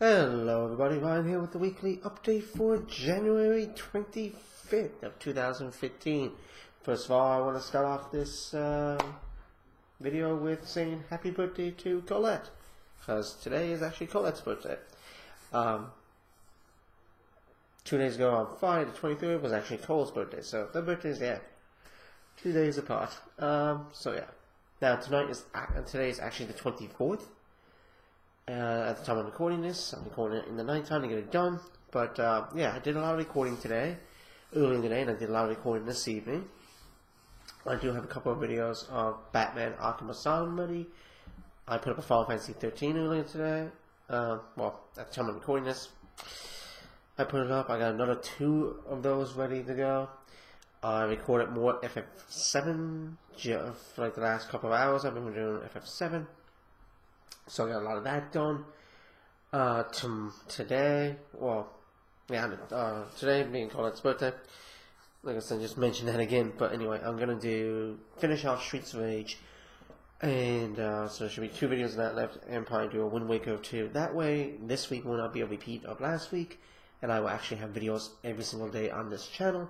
Hello everybody, Ryan here with the weekly update for January 25th of 2015. First of all, I want to start off this video with saying happy birthday to Colette, because today is actually Colette's birthday. 2 days ago on Friday the 23rd was actually Cole's birthday, so their birthdays, 2 days apart. So yeah, now today is actually the 24th. At the time I'm recording this, I'm recording it in the nighttime to get it done. But yeah, I did a lot of recording today, early in the day, and I did a lot of recording this evening. I do have a couple of videos of Batman Arkham Asylum ready. I put up a Final Fantasy 13 earlier today. Well, at the time I'm recording this, I put it up. I got another 2 of those ready to go. I recorded more FF7 for like the last couple of hours. I've been doing FF7. So I got a lot of that done. Today being Colette's birthday. Like I said, just mention that again. But anyway, I'm gonna finish off Streets of Rage, and so there should be 2 videos of that left, and probably do a Wind Waker 2. That way, this week will not be a repeat of last week, and I will actually have videos every single day on this channel.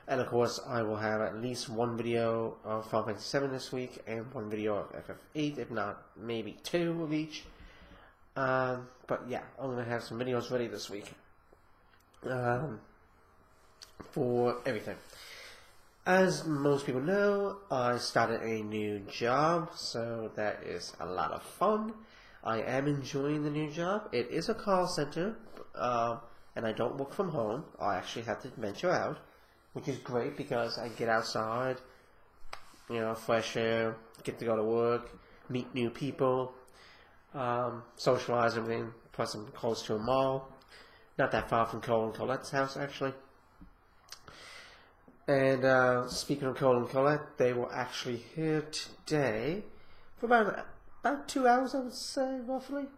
And of course, I will have at least 1 video of Final Fantasy 7 this week, and 1 video of FF8, if not maybe 2 of each. But yeah, I'm going to have some videos ready this week for everything. As most people know, I started a new job, so that is a lot of fun. I am enjoying the new job. It is a call center, and I don't work from home. I actually have to venture out, which is great because I get outside, fresh air, get to go to work, meet new people, socialize, everything. Plus I'm close to a mall, not that far from Cole and Colette's house actually. And speaking of Cole and Colette, they were actually here today for about 2 hours, I would say, roughly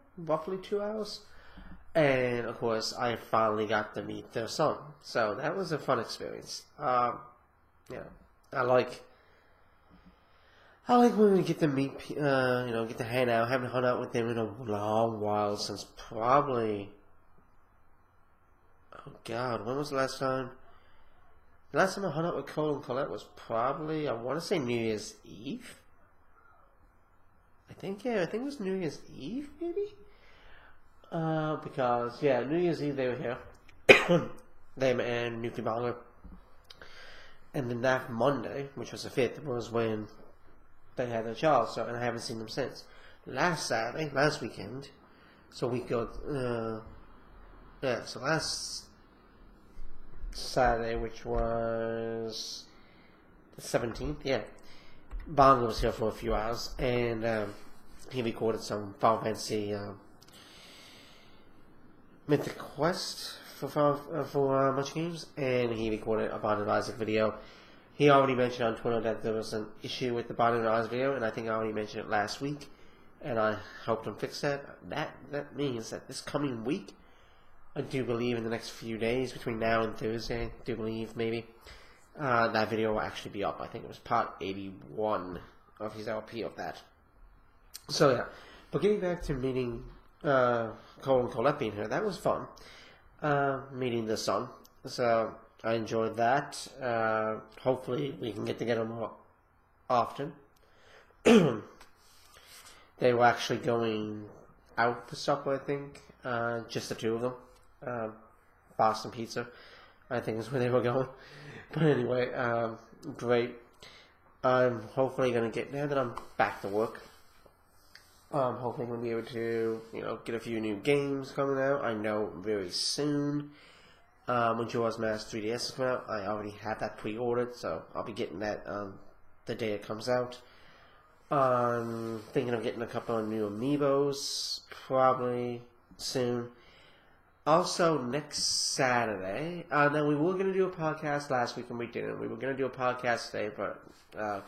2 hours. And of course, I finally got to meet their son, so that was a fun experience. I like when we get to meet, get to hang out. I haven't hung out with them in a long while, since probably, oh God, when was the last time? The last time I hung out with Cole and Colette was probably, I want to say New Year's Eve. I think it was New Year's Eve, maybe. Because, New Year's Eve they were here, them and Nuki Banger, and then that Monday, which was the 5th, was when they had their child, and I haven't seen them since. Last weekend, so last Saturday, which was the 17th, Banger was here for a few hours, and he recorded some Final Fantasy Mythic Quest for Much Games, and he recorded a Binding of Isaac video. He already mentioned on Twitter that there was an issue with the Binding of Isaac video, and I think I already mentioned it last week, and I helped him fix that. That means that this coming week, I do believe in the next few days, between now and Thursday, maybe, that video will actually be up. I think it was part 81 of his LP of that. So yeah, but getting back to meeting Cole and Colette being here, that was fun. Meeting the son, so I enjoyed that. Hopefully we can get together more often. They were actually going out for supper, I think, just the 2 of them. Boston Pizza, I think, is where they were going. But anyway, great. I'm hopefully going to get, now that I'm back to work, hopefully we'll be able to, get a few new games coming out. I know very soon, when Jaws Mask 3DS is coming out, I already have that pre-ordered, so I'll be getting that the day it comes out. I'm thinking of getting a couple of new amiibos, probably soon. Also, next Saturday, now we were going to do a podcast last week and we didn't. We were going to do a podcast today, but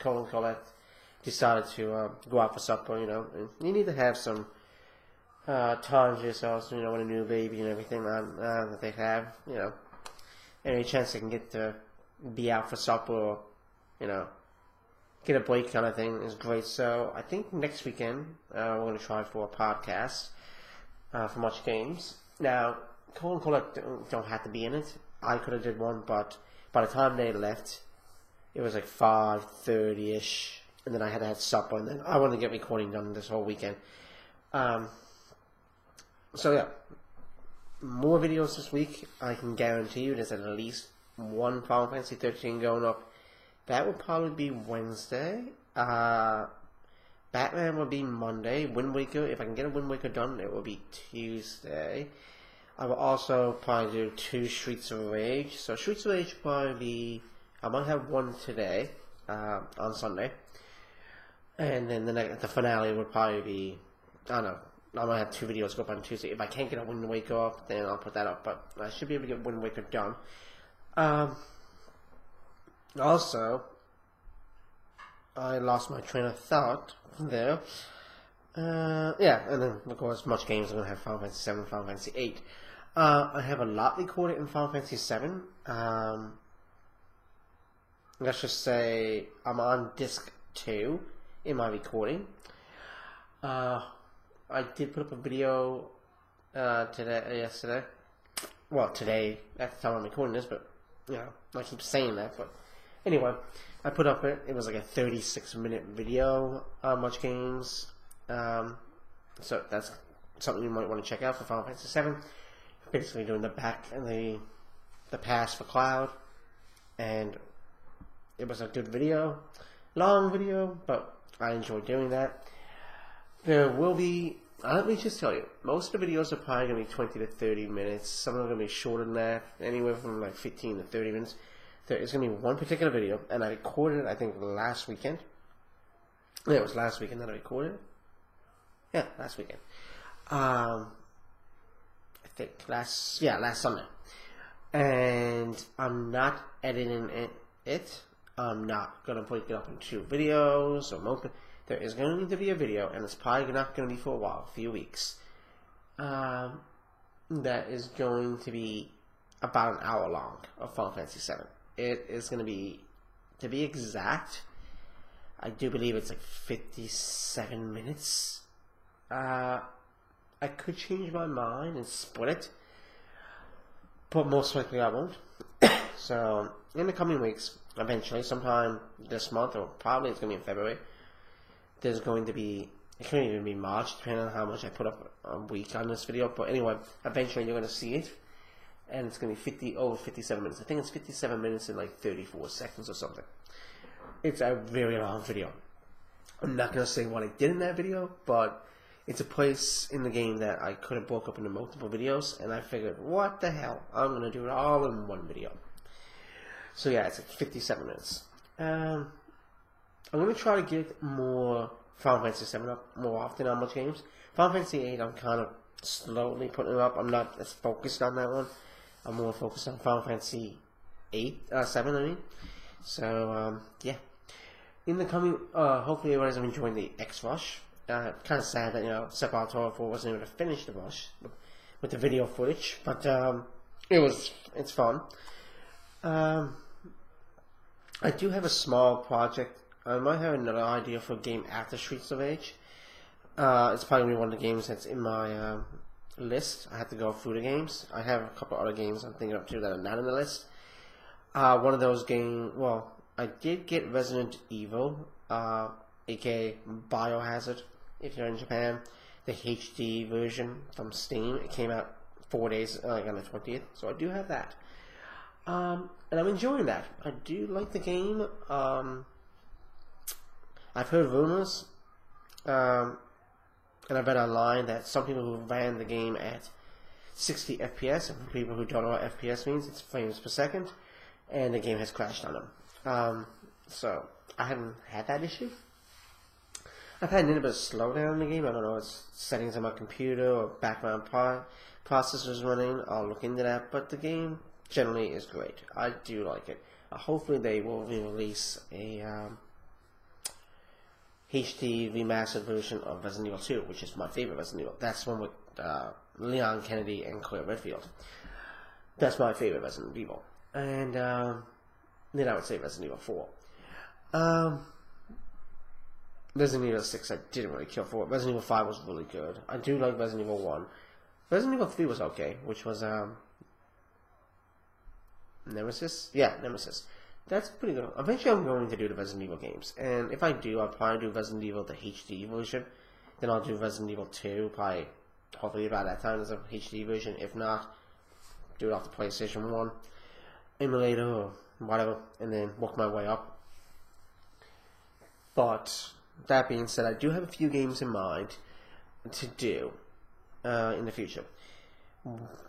Cole and Colette decided to go out for supper, and you need to have some time to yourselves, with a new baby and everything that they have, any chance they can get to be out for supper or, get a break kind of thing is great. So I think next weekend we're going to try for a podcast. for much games. Now, Cole and Cole don't have to be in it. I could have did one, but by the time they left, it was like 5:30ish, and then I had to have supper, and then I wanted to get recording done this whole weekend. So yeah, more videos this week. I can guarantee you there's at least one Final Fantasy 13 going up. That would probably be Wednesday. Batman will be Monday. Wind Waker, if I can get a Wind Waker done, it will be Tuesday. I will also probably do 2 Streets of Rage. So Streets of Rage will probably be, I might have one today, on Sunday. And then the finale would probably be, I don't know, I might have 2 videos go up on Tuesday. If I can't get a Wind Waker up, then I'll put that up. But I should be able to get Wind Waker done. Also, I lost my train of thought there. Yeah, and then of course, much games I'm gonna have Final Fantasy 7, Final Fantasy 8. I have a lot recorded in Final Fantasy 7. Let's just say I'm on disc 2 in my recording. I did put up a video yesterday. Well, today, at the time I'm recording this, but, you know, I keep saying that, but anyway, I put up it was like a 36-minute video on much games. So that's something you might want to check out for Final Fantasy 7. Basically doing the back and the past for Cloud, and it was a good video, long video, but I enjoyed doing that. There will be, let me just tell you, most of the videos are probably going to be 20 to 30 minutes. Some of them are going to be shorter than that, anywhere from like 15 to 30 minutes. There is going to be one particular video, and I recorded it, I think, last weekend. Yeah, it was last weekend that I recorded it. Yeah, last weekend. I think last Sunday. And I'm not editing it. I'm not going to put it up in 2 videos or multiple. There is going to need to be a video, and it's probably not going to be for a while, a few weeks. That is going to be about an hour long of Final Fantasy 7. It is going to be exact, I do believe it's like 57 minutes. I could change my mind and split it, but most likely I won't. So, in the coming weeks, eventually, sometime this month, or probably it's going to be in February, there's going to be, it could even be March, depending on how much I put up a week on this video, but anyway, eventually you're going to see it, and it's going to be over 57 minutes. I think it's 57 minutes and like 34 seconds or something. It's a very long video. I'm not going to say what I did in that video, but it's a place in the game that I could have broke up into multiple videos, and I figured, what the hell, I'm going to do it all in one video. So yeah, it's like 57 minutes. I'm going to try to get more Final Fantasy 7 up more often on much games. Final Fantasy 8, I'm kind of slowly putting it up. I'm not as focused on that one. I'm more focused on Final Fantasy 7, I mean. So, yeah. In the coming, hopefully everybody's enjoying the X-Rush. Kind of sad that, you know, Sepultura 4 wasn't able to finish the rush with the video footage, but it's fun. I do have a small project. I might have another idea for a game after Streets of Rage. It's probably one of the games that's in my list. I have to go through the games. I have a couple other games I'm thinking of too that are not in the list. One of those games, well, I did get Resident Evil, aka Biohazard, if you're in Japan, the HD version from Steam. It came out 4 days, like on the 20th, so I do have that. And I'm enjoying that. I do like the game. I've heard rumors, and I read online that some people who ran the game at 60 FPS, and for people who don't know what FPS means, it's frames per second, and the game has crashed on them. So, I haven't had that issue. I've had a little bit of slowdown in the game. I don't know, it's settings on my computer or background processors running. I'll look into that, but the game generally is great. I do like it. Hopefully they will release a HD remastered version of Resident Evil 2, which is my favorite Resident Evil. That's one with Leon Kennedy and Claire Redfield. That's my favorite Resident Evil. And then I would say Resident Evil 4. Resident Evil 6 I didn't really care for. Resident Evil 5 was really good. I do like Resident Evil 1. Resident Evil 3 was okay, which was Nemesis? Yeah, Nemesis. That's pretty good. Eventually I'm going to do the Resident Evil games. And if I do, I'll probably do Resident Evil the HD version. Then I'll do Resident Evil 2, probably, hopefully about that time as a HD version. If not, do it off the PlayStation 1 emulator or whatever, and then work my way up. But, that being said, I do have a few games in mind to do in the future.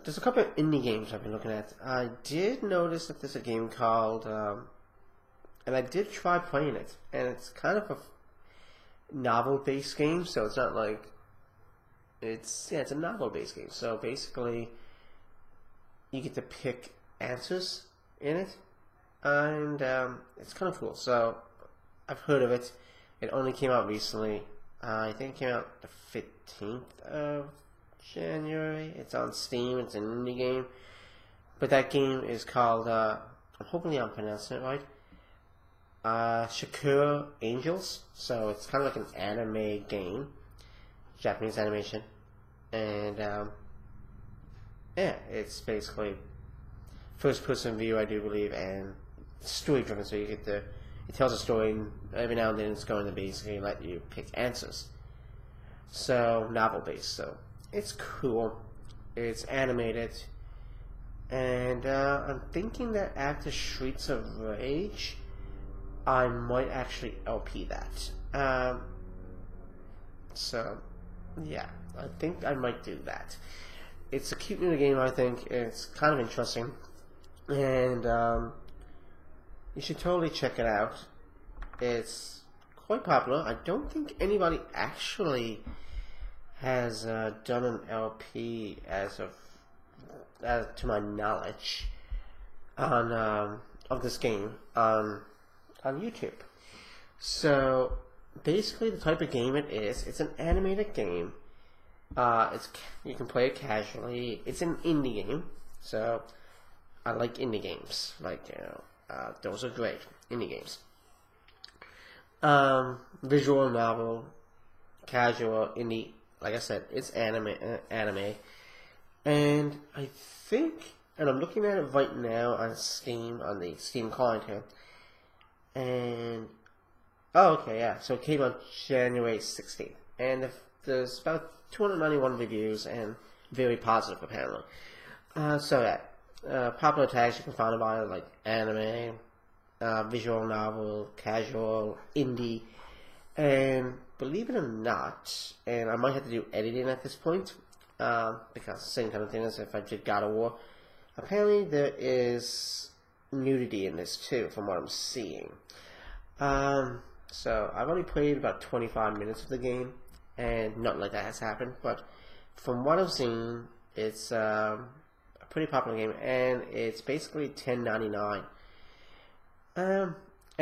There's a couple of indie games I've been looking at. I did notice that there's a game called, and I did try playing it, and it's kind of a novel-based game, so it's not like, it's a novel-based game. So basically, you get to pick answers in it, and it's kind of cool. So I've heard of it. It only came out recently. I think it came out the 15th of January. It's on Steam. It's an indie game. But that game is called, hopefully I'm pronouncing it right, Sakura Angels. So it's kind of like an anime game. Japanese animation. And, yeah, it's basically first-person view, I do believe, and story-driven, so you get to, it tells a story, and every now and then it's going to basically let you pick answers. So, novel-based, so it's cool. It's animated, and I'm thinking that after Streets of Rage, I might actually LP that. So, yeah, I think I might do that. It's a cute little game, I think. It's kind of interesting. And you should totally check it out. It's quite popular. I don't think anybody actually has done an LP as to my knowledge on of this game on YouTube. So basically, the type of game it is, it's an animated game. You can play it casually. It's an indie game, so I like indie games. Like, those are great indie games. Visual novel, casual, indie. Like I said, it's anime, and I think, and I'm looking at it right now on Steam, on the Steam client here, and oh, okay, yeah. So it came out January 16th, and there's about 291 reviews and very positive apparently. So yeah, popular tags you can find about it like anime, visual novel, casual, indie, and believe it or not, and I might have to do editing at this point, because same kind of thing as if I did God of War. Apparently there is nudity in this too, from what I'm seeing. So I've only played about 25 minutes of the game, and nothing like that has happened, but from what I've seen, it's a pretty popular game, and it's basically $10.99. And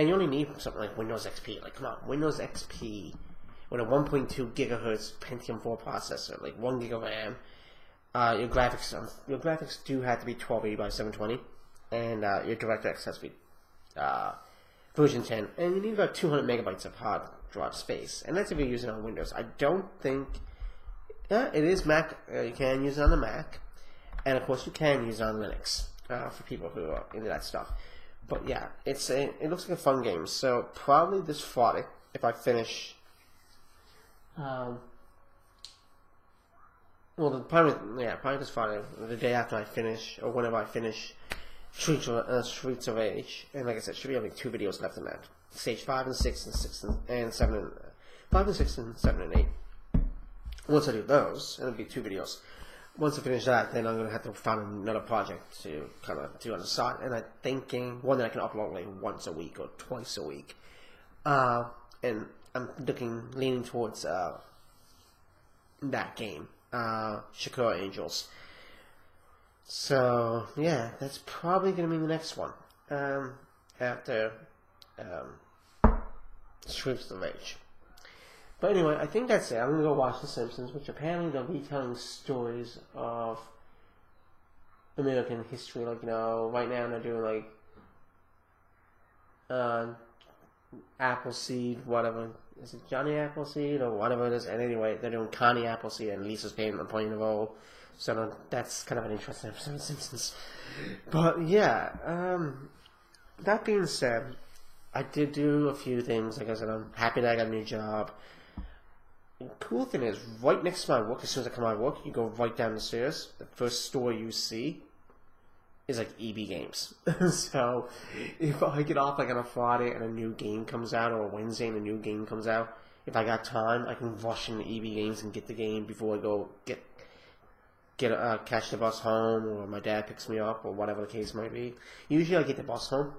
you only need something like Windows XP. Like, come on, Windows XP with a 1.2 gigahertz Pentium 4 processor, like 1 gig of RAM. Your graphics do have to be 1280 by 720, and your DirectX has to be version 10, and you need about 200 megabytes of hard drive space, and that's if you're using it on Windows. I don't think it is Mac. You can use it on the Mac, and of course you can use it on Linux for people who are into that stuff. But yeah, it looks like a fun game. So probably this Friday, if I finish, probably this Friday, the day after I finish, or whenever I finish Streets of Rage, and like I said, should be only 2 videos left in that. Stage 5 and 6 and 7 and 5 and 6 and 7 and 8. Once I do those, it'll be 2 videos. Once I finish that, then I'm going to have to find another project to kind of do on the side. And I'm thinking one that I can upload like once a week or twice a week. And I'm leaning towards that game, Sakura Angels. So, yeah, that's probably going to be the next one. After Streets of Rage. But anyway, I think that's it. I'm going to go watch The Simpsons, which apparently they'll be telling stories of American history. Like, right now they're doing, like, Appleseed, whatever. Is it Johnny Appleseed or whatever it is? And anyway, they're doing Connie Appleseed and Lisa's Payne playing the role. So that's kind of an interesting episode of Simpsons. But yeah, that being said, I did do a few things. Like I said, I'm happy that I got a new job. The cool thing is, right next to my work, as soon as I come out of work, you go right down the stairs. The first store you see is like EB Games. So if I get off like on a Friday and a new game comes out, or a Wednesday and a new game comes out, if I got time, I can rush into EB Games and get the game before I go catch the bus home, or my dad picks me up, or whatever the case might be. Usually I get the bus home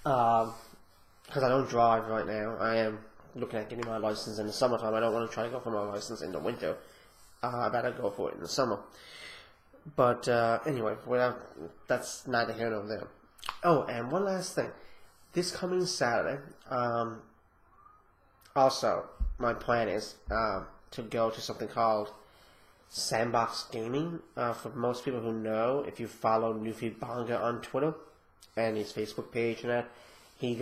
because I don't drive right now. I am looking at getting my license in the summertime. I don't want to try to go for my license in the winter. I better go for it in the summer. But anyway, that's neither here nor there. Oh, and one last thing. This coming Saturday, also, my plan is to go to something called Sandbox Gaming. For most people who know, if you follow Newfie Bonga on Twitter and his Facebook page and that, he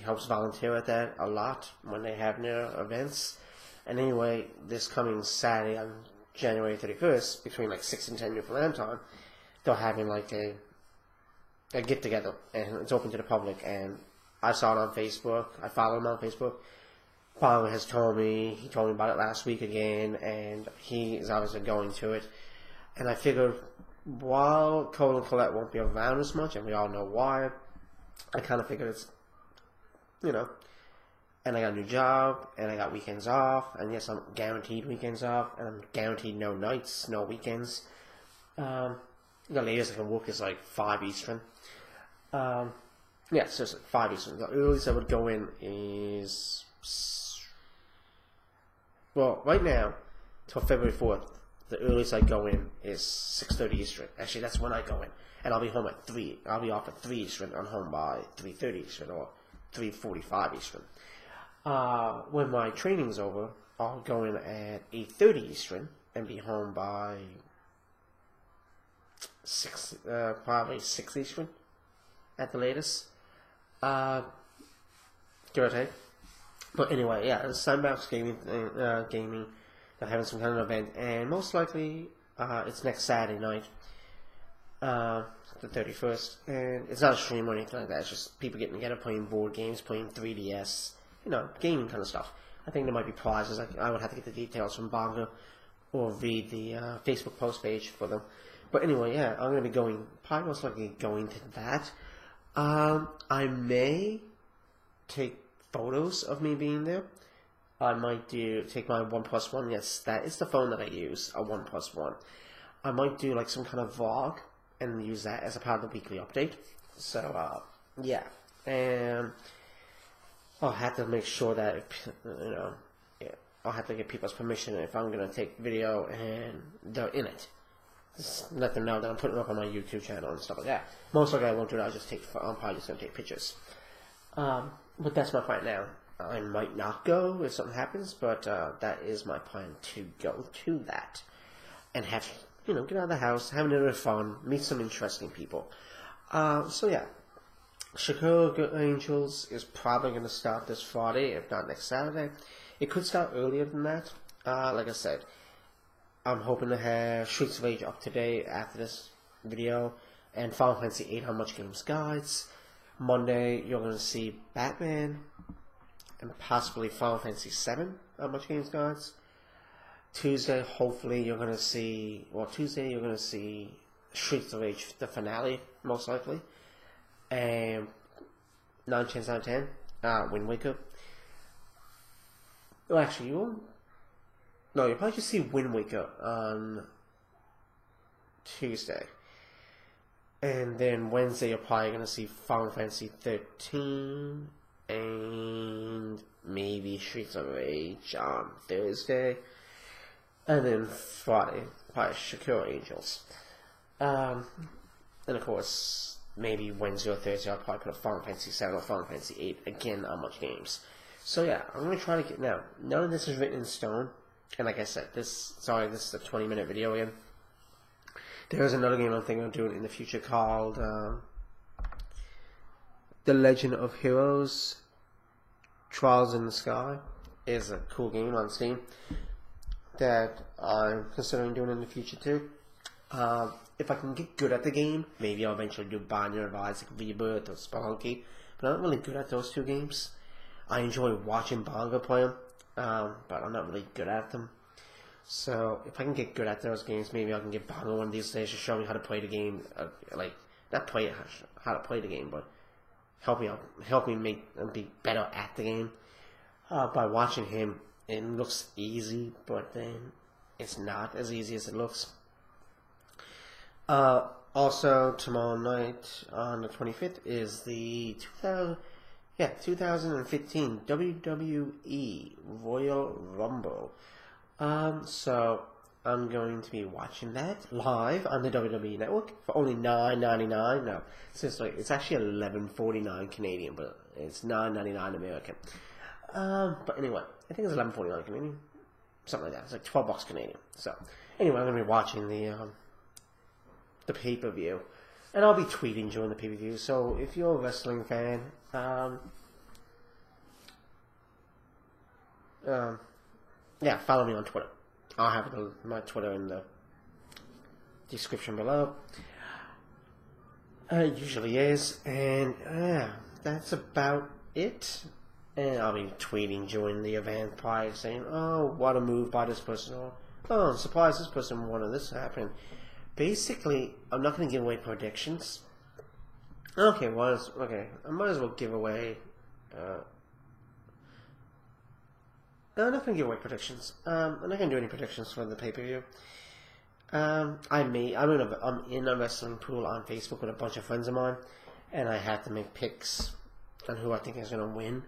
helps volunteer at that a lot when they have their events. And anyway, this coming Saturday on January 31st, between like 6 and 10 Newfoundland time, they're having like a get together, and it's open to the public. And I saw it on Facebook. I follow him on Facebook. Bonga has told me about it last week again, and he is obviously going to it. And I figured, while Cole and Colette won't be around as much, and we all know why, I kind of figured it's, and I got a new job, and I got weekends off, and yes, I'm guaranteed weekends off, and I'm guaranteed no nights, no weekends. The latest I can work is like 5 Eastern. Yeah, seriously, 5 Eastern. The earliest I would go in is, well, right now, till February 4th, the earliest I go in is 6:30 Eastern. Actually, that's when I go in. And I'll be home at 3. I'll be off at 3 Eastern. I'm home by 3:30 Eastern or 3:45 Eastern. When my training's over, I'll go in at 8:30 Eastern and be home by probably 6 Eastern at the latest. Give or take. But anyway, yeah, it's Sandbox Gaming. They're having some kind of event, and most likely it's next Saturday night, the 31st. And it's not a stream or anything like that. It's just people getting together, playing board games, playing 3DS, gaming kind of stuff. I think there might be prizes. I would have to get the details from Bonga or read the Facebook post page for them. But anyway, yeah, I'm going to be probably most likely going to that. I may take photos of me being there. I might take my OnePlus 1. Yes, that is the phone that I use, a OnePlus 1. I might do like some kind of vlog and use that as a part of the weekly update. So, yeah. And I'll have to make sure that, I'll have to get people's permission if I'm going to take video and they're in it. Just let them know that I'm putting it up on my YouTube channel and stuff like that. Most likely I won't do that. I'm probably just going to take pictures. But that's my plan now. I might not go if something happens, but that is my plan, to go to that and have, get out of the house, have a little bit of fun, meet some interesting people. So yeah, Chicago Angels is probably going to start this Friday, if not next Saturday. It could start earlier than that. Like I said, I'm hoping to have Streets of Rage up today after this video, and Final Fantasy 8 How Much Games Guides. Monday, you're going to see Batman, and possibly Final Fantasy 7 How Much Games Guides. Tuesday, hopefully, you're going to see, Streets of Rage, the finale, most likely. And 9 chances out of 10, Wind Waker. Well, actually, you won't. No, you'll probably just see Wind Waker on Tuesday. And then Wednesday, you're probably going to see Final Fantasy 13 and maybe Streets of Rage on Thursday. And then Friday, probably Shakira Angels. And of course, maybe Wednesday or Thursday, I'll probably put a Final Fantasy 7 or Final Fantasy 8 again on much games. So yeah, I'm going to try to get, now, none of this is written in stone. And like I said, this is a 20-minute video again. There is another game I'm thinking of doing in the future called The Legend of Heroes Trials in the Sky is a cool game on Steam that I'm considering doing in the future too. If I can get good at the game, maybe I'll eventually do Binding of Isaac Rebirth or Spelunky, but I'm not really good at those two games. I enjoy watching Bongo play them, but I'm not really good at them. So if I can get good at those games, maybe I can get Bongo one of these days to show me how to play the game. Like, not play it, how to play the game, but help me be better at the game. By watching him, it looks easy, but then it's not as easy as it looks. Also, tomorrow night on the 25th is the 2015 WWE Royal Rumble. So I'm going to be watching that live on the WWE Network for only $9.99. No, it's actually $11.49 Canadian, but it's $9.99 American. But anyway, I think it's $11.49 Canadian, something like that. It's like $12 Canadian. So anyway, I'm gonna be watching the pay-per-view, and I'll be tweeting during the pay-per-view. So if you're a wrestling fan, yeah, follow me on Twitter. I'll have my Twitter in the description below. It usually is, and that's about it. And I'll be tweeting during the event prior, saying, "Oh, what a move by this person!" Or, "Oh, I'm surprised this person wanted this to happen." Basically, I'm not going to give away predictions. Okay, I might as well give away. No, I'm not going to give away predictions. I'm not going to do any predictions for the pay-per-view. I'm in a wrestling pool on Facebook with a bunch of friends of mine, and I have to make picks on who I think is going to win.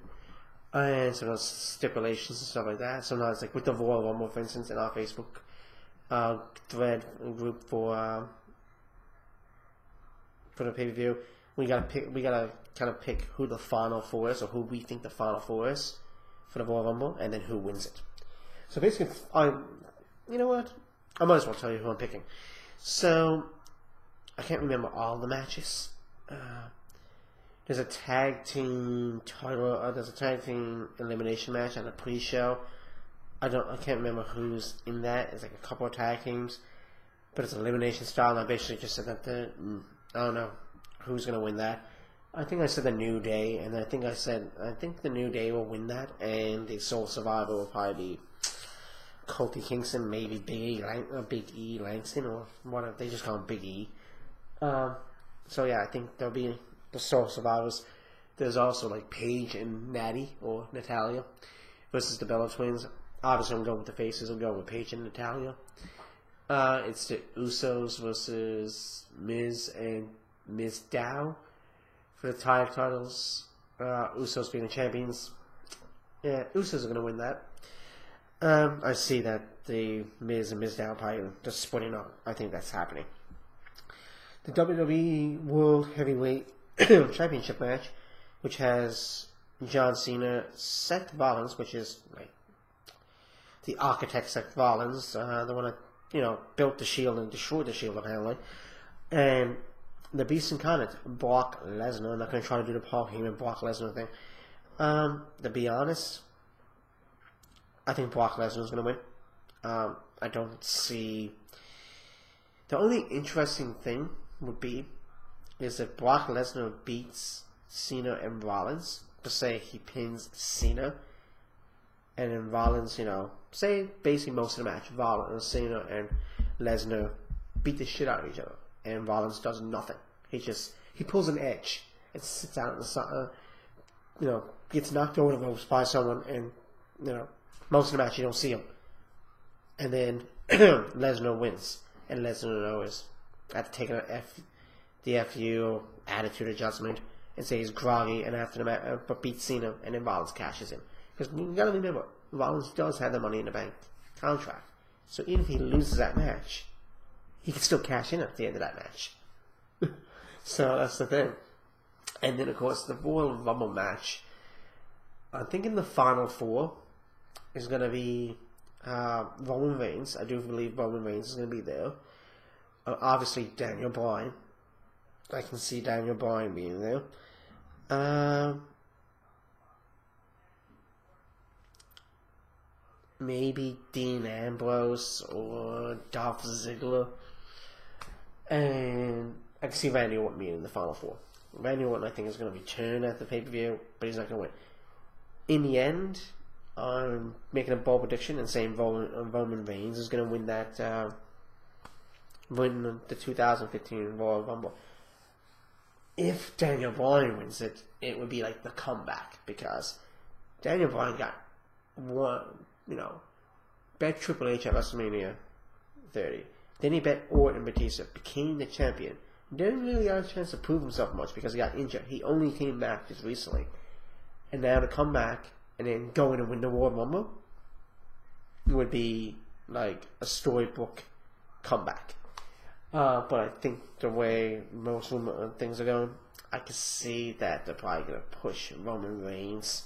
And some of those stipulations and stuff like that. Sometimes, like with the Royal Rumble, for instance, in our Facebook thread group for the pay-per-view, we gotta kind of pick who the final four is, or who we think the final four is for the Royal Rumble, and then who wins it. So basically, you know what? I might as well tell you who I'm picking. So I can't remember all the matches. There's a tag team title. There's a tag team elimination match on the pre-show. I can't remember who's in that. It's like a couple of tag teams, but it's elimination style. And I basically just said that I don't know who's gonna win that. I think I said the New Day, and I think the New Day will win that, and the Sole Survivor will probably be Kofi Kingston, maybe Big E Langston, or whatever. They just call him Big E. So yeah, I think there'll be the Sole Survivors. There's also like Paige and Natty, or Natalia, versus the Bella Twins. Obviously, I'm going with the faces. I'm going with Paige and Natalia. It's the Usos versus Miz and Miz Dow for the tag titles. Usos being the champions. Yeah, Usos are going to win that. I see that the Miz and Miz Dow are probably just splitting up. I think that's happening. The WWE World Heavyweight Championship match, which has John Cena, Seth Rollins, which is like the architect Seth Rollins, the one that built the Shield and destroyed the Shield apparently, and the Beast Incarnate, Brock Lesnar. I'm not going to try to do the Paul Heyman Brock Lesnar thing. To be honest, I think Brock Lesnar is going to win. I don't see. The only interesting thing would be is if Brock Lesnar beats Cena and Rollins, to say he pins Cena, and then Rollins, say basically most of the match, Cena and Lesnar beat the shit out of each other, and Rollins does nothing. He pulls an edge and sits out in the sun, gets knocked over the ropes by someone, and most of the match you don't see him, and then Lesnar wins, and Lesnar is after taking the FU attitude adjustment and say he's groggy, and after the match, but beats Cena, and then Rollins cashes in. Because you gotta remember, Rollins does have the Money in the Bank contract, so even if he loses that match, he can still cash in at the end of that match. So that's the thing. And then of course the Royal Rumble match. I'm thinking the final four is gonna be Roman Reigns. I do believe Roman Reigns is gonna be there. Obviously Daniel Bryan. I can see Daniel Bryan being there. Maybe Dean Ambrose or Dolph Ziggler. And I can see Randy Orton being in the Final Four. Randy Orton, I think, is going to return at the pay-per-view, but he's not going to win. In the end, I'm making a bold prediction and saying Roman Reigns is going to win that, win the 2015 Royal Rumble. If Daniel Bryan wins it, it would be like the comeback, because Daniel Bryan got one, bet Triple H at WrestleMania 30. Then he bet Orton and Batista, became the champion. Didn't really have a chance to prove himself much because he got injured. He only came back just recently. And now to come back and then go in and win the Royal Rumble would be like a storybook comeback. But I think the way most things are going, I can see that they're probably going to push Roman Reigns.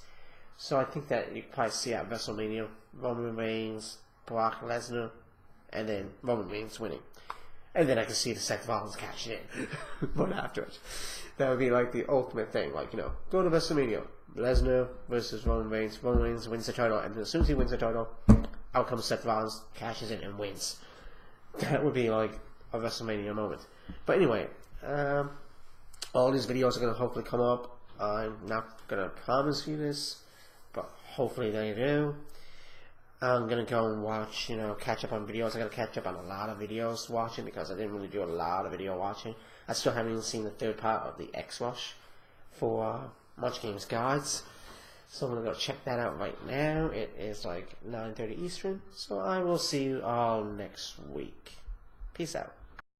So I think that you can probably see at WrestleMania, Roman Reigns, Brock Lesnar, and then Roman Reigns winning. And then I can see the Seth Rollins catching it right after it. That would be like the ultimate thing. Like, go to WrestleMania, Lesnar versus Roman Reigns. Roman Reigns wins the title, and then as soon as he wins the title, out comes Seth Rollins, cashes it, and wins. That would be like a WrestleMania moment. But anyway, all these videos are going to hopefully come up. I'm not going to promise you this, but hopefully they do. I'm going to go and watch, catch up on videos. I got to catch up on a lot of videos watching because I didn't really do a lot of video watching. I still haven't even seen the third part of the X-Rush for Munch Games Guides. So I'm going to go check that out right now. It is like 9:30 Eastern. So I will see you all next week. Peace out.